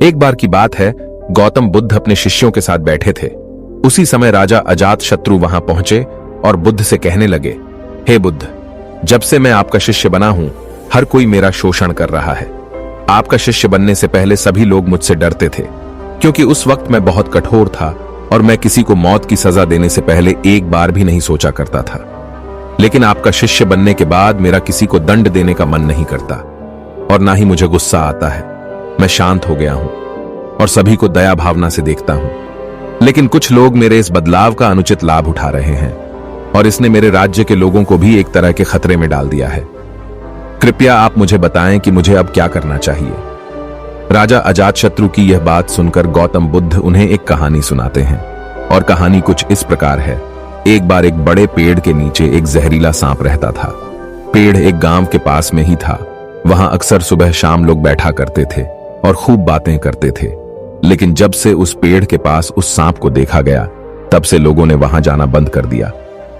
एक बार की बात है, गौतम बुद्ध अपने शिष्यों के साथ बैठे थे। उसी समय राजा अजातशत्रु वहां पहुंचे और बुद्ध से कहने लगे, हे बुद्ध, जब से मैं आपका शिष्य बना हूं, हर कोई मेरा शोषण कर रहा है। आपका शिष्य बनने से पहले सभी लोग मुझसे डरते थे, क्योंकि उस वक्त मैं बहुत कठोर था और मैं किसी को मौत की सजा देने से पहले एक बार भी नहीं सोचा करता था। लेकिन आपका शिष्य बनने के बाद मेरा किसी को दंड देने का मन नहीं करता और ना ही मुझे गुस्सा आता है। मैं शांत हो गया हूं और सभी को दया भावना से देखता हूं। लेकिन कुछ लोग मेरे इस बदलाव का अनुचित लाभ उठा रहे हैं और इसने मेरे राज्य के लोगों को भी एक तरह के खतरे में डाल दिया है। कृपया आप मुझे बताएं कि मुझे अब क्या करना चाहिए। राजा अजातशत्रु की यह बात सुनकर गौतम बुद्ध उन्हें एक कहानी सुनाते हैं और कहानी कुछ इस प्रकार है। एक बार एक बड़े पेड़ के नीचे एक जहरीला सांप रहता था। पेड़ एक गांव के पास में ही था। वहां अक्सर सुबह शाम लोग बैठा करते थे और खूब बातें करते थे। लेकिन जब से उस पेड़ के पास उस सांप को देखा गया, तब से लोगों ने वहां जाना बंद कर दिया।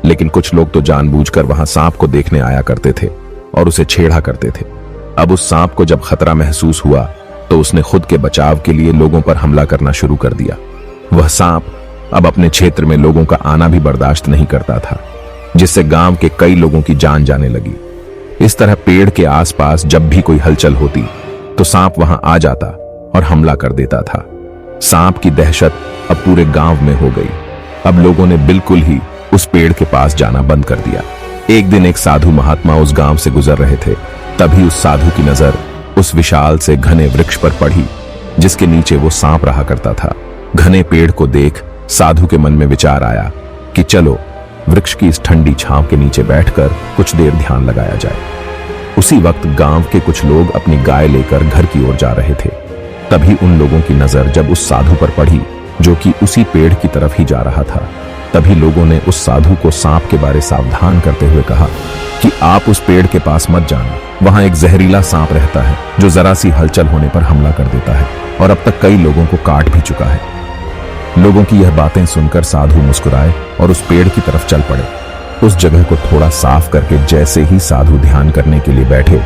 लेकिन कुछ लोग तो जानबूझकर वहां सांप को देखने आया करते थे और उसे छेड़ा करते थे। अब उस सांप को जब खतरा महसूस हुआ तो उसने खुद के बचाव के लिए लोगों पर हमला करना शुरू कर दिया। वह सांप अब अपने क्षेत्र में लोगों का आना भी बर्दाश्त नहीं करता था, जिससे गांव के कई लोगों की जान जाने लगी। इस तरह पेड़ के आसपास जब भी कोई हलचल होती तो सांप वहां आ जाता और हमला कर देता था। सांप की दहशत अब पूरे गांव में हो गई। अब लोगों ने बिल्कुल ही उस पेड़ के पास जाना बंद कर दिया। एक दिन एक साधु महात्मा उस गांव से गुजर रहे थे। तभी उस साधु की नजर उस विशाल से घने वृक्ष पर पड़ी, जिसके नीचे वो सांप रहा करता था। घने पेड़ को देख साधु के मन में विचार आया कि चलो वृक्ष की इस ठंडी छांव के नीचे बैठकर कुछ देर ध्यान लगाया जाए। उसी वक्त गांव के कुछ लोग अपनी गाय लेकर घर की ओर जा रहे थे। तभी उन लोगों की नजर जब उस साधु पर पड़ी, जो कि उसी पेड़ की तरफ ही जा रहा था। तभी लोगों ने उस साधु को सांप के बारे सावधान करते हुए कहा कि आप उस पेड़ के पास मत जाना। वहां एक जहरीला सांप रहता है जो जरा सी हलचल होने पर हमला कर देता है और अब तक कई लोगों को काट भी चुका है। लोगों की यह बातें सुनकर साधु मुस्कुराए और उस पेड़ की तरफ चल पड़े। उस जगह को थोड़ा साफ करके जैसे ही साधु ध्यान करने के लिए बैठे,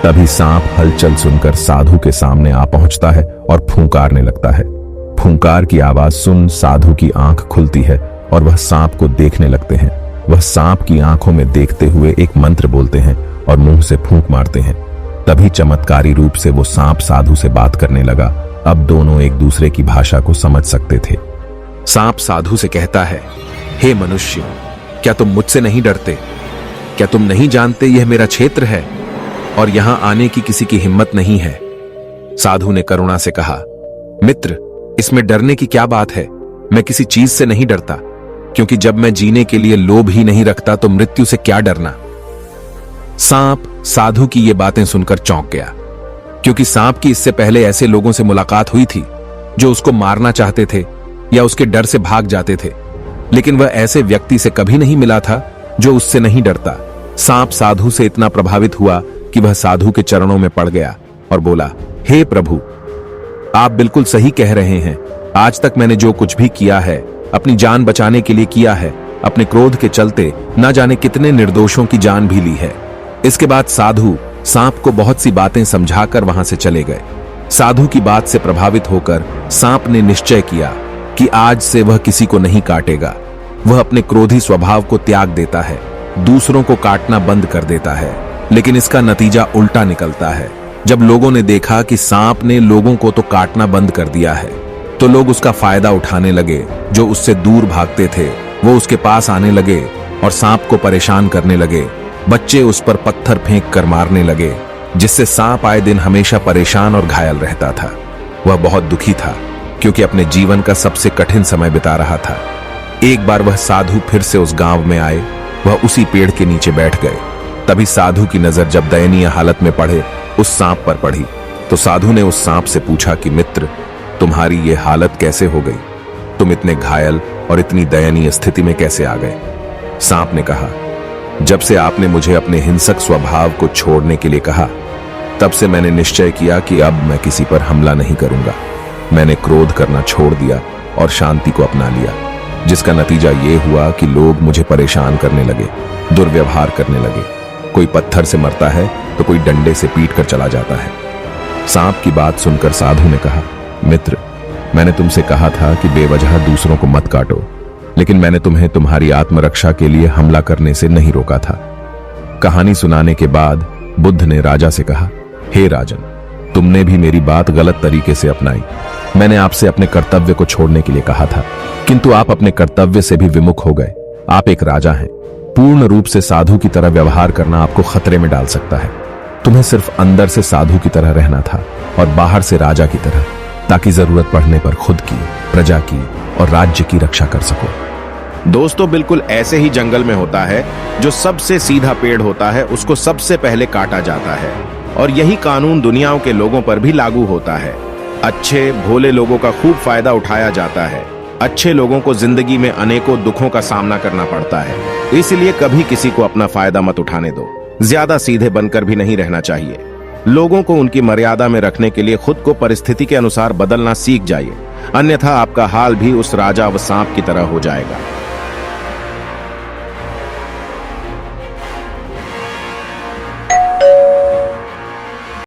तभी सांप हलचल सुनकर साधु के सामने आ पहुंचता है और फूंकारने लगता है। फूंकार की आवाज सुन साधु की आंख खुलती है और वह सांप को देखने लगते हैं। वह सांप की आंखों में देखते हुए एक मंत्र बोलते हैं और मुंह से फूंक मारते हैं। तभी चमत्कारी रूप से वो सांप साधु से बात करने लगा। अब दोनों एक दूसरे की भाषा को समझ सकते थे। सांप साधु से कहता है, हे मनुष्य, क्या तुम मुझसे नहीं डरते? क्या तुम नहीं जानते यह मेरा क्षेत्र है और यहां आने की किसी की हिम्मत नहीं है? साधु ने करुणा से कहा, मित्र, इसमें डरने की क्या बात है? मैं किसी चीज से नहीं डरता, क्योंकि जब मैं जीने के लिए लोभ ही नहीं रखता तो मृत्यु से क्या डरना। सांप साधु की ये बातें सुनकर चौंक गया, क्योंकि सांप की इससे पहले ऐसे लोगों से मुलाकात हुई थी जो उसको मारना चाहते थे या उसके डर से भाग जाते थे, लेकिन वह ऐसे व्यक्ति से कभी नहीं मिला था जो उससे नहीं डरता। सांप साधु से इतना प्रभावित हुआ कि वह साधु के चरणों में पड़ गया और बोला, हे प्रभु, आप बिल्कुल सही कह रहे हैं। आज तक मैंने जो कुछ भी किया है अपनी जान बचाने के लिए किया है। अपने क्रोध के चलते न जाने कितने निर्दोषों की जान भी ली है। इसके बाद साधु सांप को बहुत सी बातें समझाकर वहां से चले गए। साधु की बात से प्रभावित होकर सांप ने निश्चय किया कि आज से वह किसी को नहीं काटेगा। वह अपने क्रोधी स्वभाव को त्याग देता है, दूसरों को काटना बंद कर देता है। लेकिन इसका नतीजा उल्टा निकलता है। जब लोगों ने देखा कि सांप ने लोगों को तो काटना बंद कर दिया है, तो लोग उसका फायदा उठाने लगे। जो उससे दूर भागते थे वो उसके पास आने लगे और सांप को परेशान करने लगे। बच्चे उस पर पत्थर फेंक कर मारने लगे, जिससे सांप आए दिन हमेशा परेशान और घायल रहता था। वह बहुत दुखी था, क्योंकि अपने जीवन का सबसे कठिन समय बिता रहा था। एक बार वह साधु फिर से उस गांव में आए। वह उसी पेड़ के नीचे बैठ गए। तभी साधु की नजर जब दयनीय हालत में पड़े उस सांप पर पड़ी, तो साधु ने उस सांप से पूछा कि मित्र, तुम्हारी ये हालत कैसे हो गई? तुम इतने घायल और इतनी दयनीय स्थिति में कैसे आ गए? सांप ने कहा, जब से आपने मुझे अपने हिंसक स्वभाव को छोड़ने के लिए कहा, तब से मैंने निश्चय किया कि अब मैं किसी पर हमला नहीं करूंगा। मैंने क्रोध करना छोड़ दिया और शांति को अपना लिया, जिसका नतीजा ये हुआ कि लोग मुझे परेशान करने लगे, दुर्व्यवहार करने लगे। कोई पत्थर से मरता है तो कोई डंडे से पीट कर चला जाता है। सांप की बात सुनकर साधु ने कहा, मित्र, मैंने तुमसे कहा था कि बेवजह दूसरों को मत काटो, लेकिन मैंने तुम्हें तुम्हारी आत्मरक्षा के लिए हमला करने से नहीं रोका था। कहानी सुनाने के बाद बुद्ध ने राजा से कहा, हे राजन, तुमने भी मेरी बात गलत तरीके से अपनाई। मैंने आपसे अपने कर्तव्य को छोड़ने के लिए कहा था, किंतु आप अपने कर्तव्य से भी विमुख हो गए। आप एक राजा हैं। पूर्ण रूप से साधु की तरह व्यवहार करना आपको खतरे में डाल सकता है। तुम्हें सिर्फ अंदर से साधु की तरह रहना था और बाहर से राजा की तरह, ताकि जरूरत पड़ने पर खुद की, प्रजा की और राज्य की रक्षा कर सको। दोस्तों, बिल्कुल ऐसे ही जंगल में होता है। जो सबसे सीधा पेड़ होता है उसको सबसे पहले काटा जाता है, और यही कानून दुनियाओं के लोगों पर भी लागू होता है। अच्छे भोले लोगों का खूब फायदा उठाया जाता है। अच्छे लोगों को जिंदगी में अनेकों दुखों का सामना करना पड़ता है, इसलिए कभी किसी को अपना फायदा मत उठाने दो। ज्यादा सीधे बनकर भी नहीं रहना चाहिए। लोगों को उनकी मर्यादा में रखने के लिए खुद को परिस्थिति के अनुसार बदलना सीख जाइए, अन्यथा आपका हाल भी उस राजा व सांप की तरह हो जाएगा।